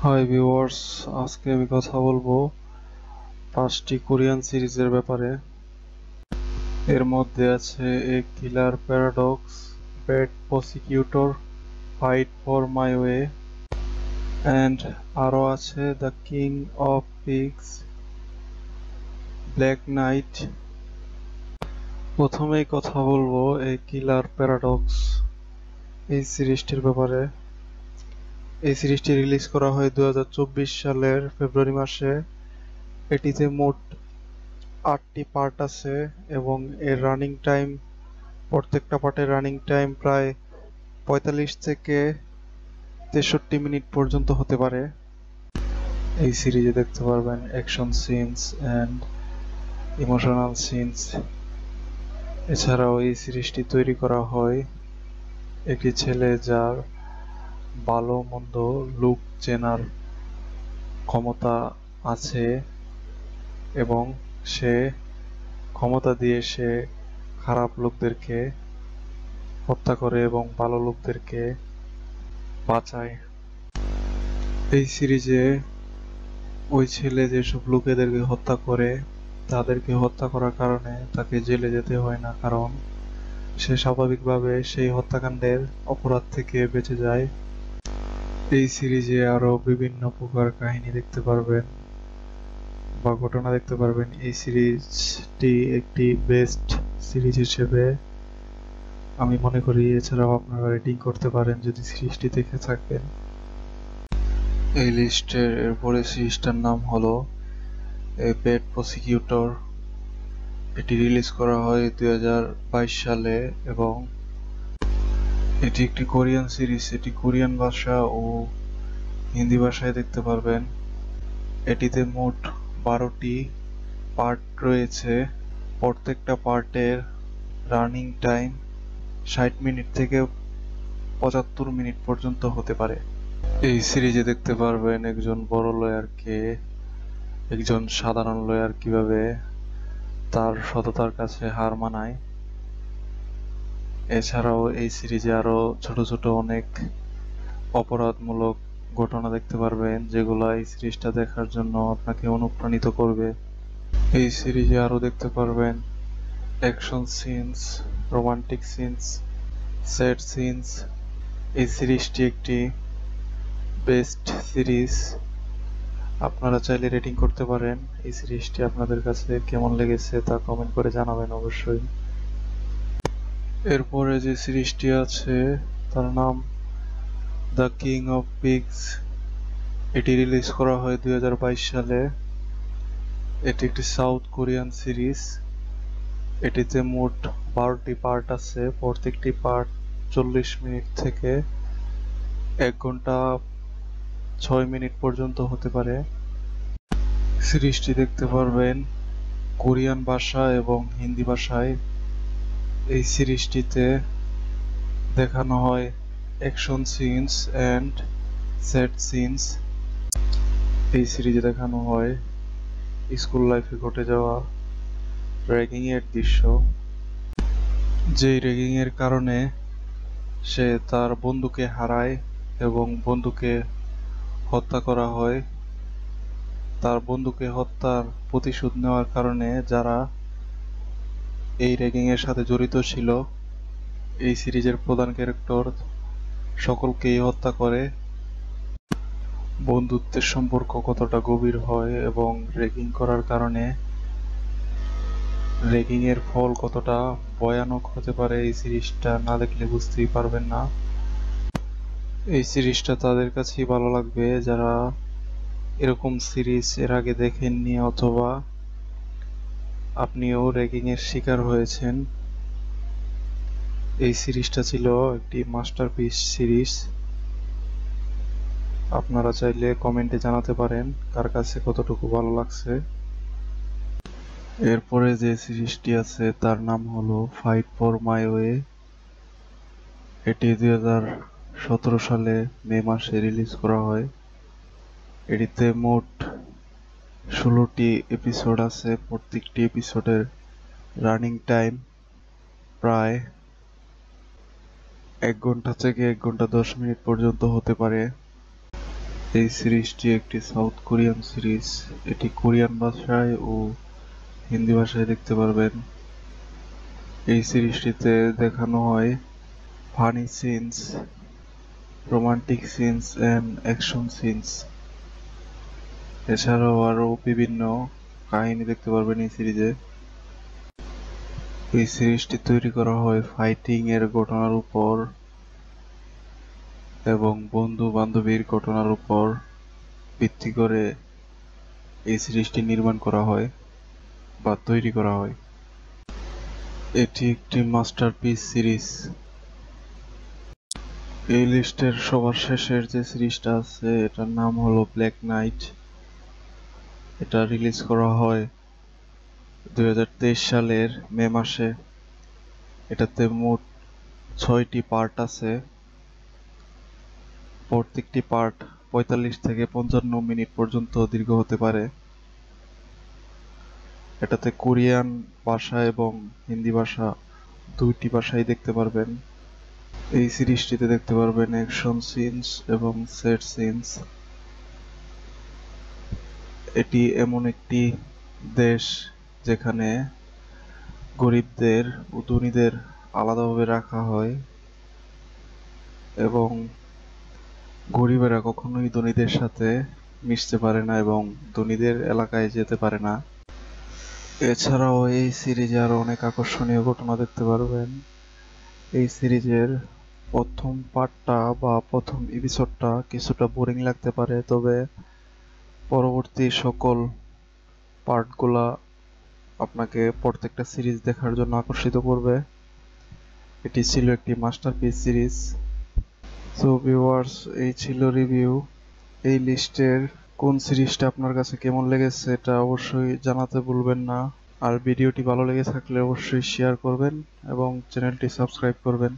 Hi viewers, আজকে আমি কথা বলবো 5টি কোরিয়ান সিরিজের ব্যাপারে। এর মধ্যে আছে a killer paradox, bad prosecutor, fight for my way and আরও আছে the king of pigs, black knight. প্রথমেই কথা বলবো এই কিলার প্যারাডক্স এই সিরিজটির ব্যাপারে। এই সিরিজটি রিলিজ করা হয় 2024 সালের ফেব্রুয়ারি মাসে। এটিতে মোট 8টি পার্ট আছে এবং এর রানিং টাইম, প্রত্যেকটা পার্টের রানিং টাইম প্রায় 45 থেকে 63 মিনিট পর্যন্ত হতে পারে। এই সিরিজে দেখতে পারবেন action scenes and emotional scenes. এছাড়াও এই সিরিজটি তৈরি করা হয় একটি ছেলে যার ভালো মন্দ লুক চেনার ক্ষমতা আছে এবং সে ক্ষমতা দিয়ে সে খারাপ লোকদেরকে হত্যা করে এবং ভালো লোকদেরকে বাঁচায়। এই সিরিজে ওই ছেলে যেসব লোকেদেরকে হত্যা করে তাদেরকে হত্যা করার কারণে তাকে জেলে যেতে হয় না, কারণ সে স্বাভাবিকভাবে সেই হত্যাকাণ্ডের অপরাধ থেকে বেঁচে যায়। এই সিরিজে আরো বিভিন্ন প্রকার কাহিনী দেখতে পারবেন বা ঘটনা দেখতে পারবেন। এই সিরিজটি একটি বেস্ট সিরিজ হিসেবে আমি মনে করি। এছাড়াও আপনারা রেটিং করতে পারেন যদি সিরিজটি দেখে থাকেন। এই লিস্টের এরপরে সিরিজটার নাম হলো এ ব্যাড প্রসিকিউটর। এটি রিলিজ করা হয় 2022 সালে এবং এটি একটি কোরিয়ান সিরিজ। এটি কোরিয়ান ভাষা ও হিন্দি ভাষায় দেখতে পারবেন। এটিতে মোট 12টি পার্ট রয়েছে। প্রত্যেকটা পার্টের রানিং টাইম 60 মিনিট থেকে 75 মিনিট পর্যন্ত হতে পারে। এই সিরিজে দেখতে পারবেন একজন বড় লয়ারকে একজন সাধারণ লয়ার কিভাবে তার সততার কাছে হার মানায়। এছাড়াও এই সিরিজে আরো ছোট ছোট অনেক অপরাধমূলক ঘটনা দেখতে পারবেন, যেগুলো এই সিরিজটা দেখার জন্য আপনাকে অনুপ্রাণিত করবে। এই সিরিজে আরো দেখতে পারবেন action scenes, romantic scenes, sad scenes. এই সিরিজটি একটি বেস্ট সিরিজ। আপনারা চাইলে রেটিং করতে পারেন। এই সিরিজটি আপনাদের কাছে কেমন লেগেছে তা কমেন্ট করে জানাবেন অবশ্যই। এরপরে যে সিরিজটি আছে তার নাম দ্য কিং অফ পিগস। এটি রিলিজ করা হয় 2022 সালে। এটি একটি সাউথ কোরিয়ান সিরিজ। এটিতে মোট 12টি পার্ট আছে। প্রত্যেকটি পার্ট 40 মিনিট থেকে 1 ঘন্টা 6 মিনিট পর্যন্ত হতে পারে। সিরিজটি দেখতে পারবেন কোরিয়ান ভাষা এবং হিন্দি ভাষায়। এই সিরিজটিতে দেখানো হয় action scenes and sad scenes. এই সিরিজে দেখানো হয় স্কুল লাইফে ঘটে যাওয়া র্যাগিং এর দৃশ্য, যেই র্যাগিং এর কারণে সে তার বন্ধুকে হারায় এবং বন্ধুকে হত্যা করা হয়। তার বন্ধুকে হত্যার প্রতিশোধ নেওয়ার কারণে যারা এই র্যাগিং এর সাথে জড়িত ছিল, এই সিরিজের প্রধান ক্যারেক্টার সকলকেই হত্যা করে। বন্ধুত্বের সম্পর্ক কতটা গভীর হয় এবং র্যাগিং করার কারণে র্যাগিং এর ফল কতটা ভয়ানক হতে পারে এই সিরিজটা না দেখলে বুঝতেই পারবেন না। এই সিরিজটা তাদের কাছেই ভালো লাগবে যারা এরকম সিরিজ এর আগে দেখেননি অথবা আপনিও র্যাগিং এর শিকার হয়েছেন। এই সিরিজটা ছিল একটি মাস্টারপিস সিরিজ। আপনারা চাইলে কমেন্টে জানাতে পারেন কার কাছে কতটুকু ভালো লাগছে। এরপরে যে সিরিজটি আছে তার নাম হলো ফাইট ফর মাই ওয়ে। এটি 2017 সালে মে মাসে রিলিজ করা হয়। এটিতে মোট 16টি এপিসোড আছে। প্রত্যেকটি এপিসোডের রানিং টাইম প্রায় 1 ঘন্টা থেকে 1 ঘন্টা 10 মিনিট পর্যন্ত হতে পারে। এই সিরিজটি একটি সাউথ কোরিয়ান সিরিজ। এটি কোরিয়ান ভাষায় ও হিন্দি ভাষায় দেখতে পারবেন। এই সিরিজটিতে দেখানো হয় funny scenes, romantic scenes and action scenes. এছাড়াও আরও বিভিন্ন কাহিনী দেখতে পারবেন এই সিরিজে। এই সিরিজটি তৈরি করা হয় ফাইটিং এর ঘটনার উপর এবং বন্ধু বান্ধবীর ঘটনার উপর ভিত্তি করে এই সিরিজটি নির্মাণ করা হয় বা তৈরি করা হয়। এটি একটি মাস্টারপিস সিরিজ। এই লিস্টের সবার শেষের যে সিরিজটা আছে এটার নাম হলো ব্ল্যাক নাইট। এটা রিলিজ করা হয় 2023 সালের মে মাসে। এটাতে মোট 6টি পার্ট আছে। প্রত্যেকটি পার্ট 45 থেকে 55 মিনিট পর্যন্ত দীর্ঘ হতে পারে। এটাতে কোরিয়ান ভাষা এবং হিন্দি ভাষা দুইটি ভাষাই দেখতে পারবেন। এই সিরিজটিতে দেখতে পারবেন অ্যাকশন সিনস এবং সেট সিনস। এটি এমন একটি দেশ যেখানে গরিবদের ও ধনীদের আলাদাভাবে রাখা হয় এবং গরিবেরা কখনোই ধনীদের সাথে মিশতে পারে না এবং ধনীদের এলাকায় যেতে পারে না। এছাড়াও এই সিরিজে আরো অনেক আকর্ষণীয় ঘটনা দেখতে পারবেন। এই সিরিজের প্রথম পার্টটা বা প্রথম এপিসোডটা কিছুটা বোরিং লাগতে পারে, তবে পরবর্তী সকল পার্টগুলা আপনাকে প্রত্যেকটা সিরিজ দেখার জন্য আকর্ষিত করবে। এটি ছিল একটি মাস্টারপিস সিরিজ। সো ভিউয়ার্স, এই ছিল রিভিউ। এই লিস্টের কোন সিরিজটা আপনার কাছে কেমন লেগেছে এটা অবশ্যই জানাতে ভুলবেন না। আর ভিডিওটি ভালো লেগে থাকলে অবশ্যই শেয়ার করবেন এবং চ্যানেলটি সাবস্ক্রাইব করবেন।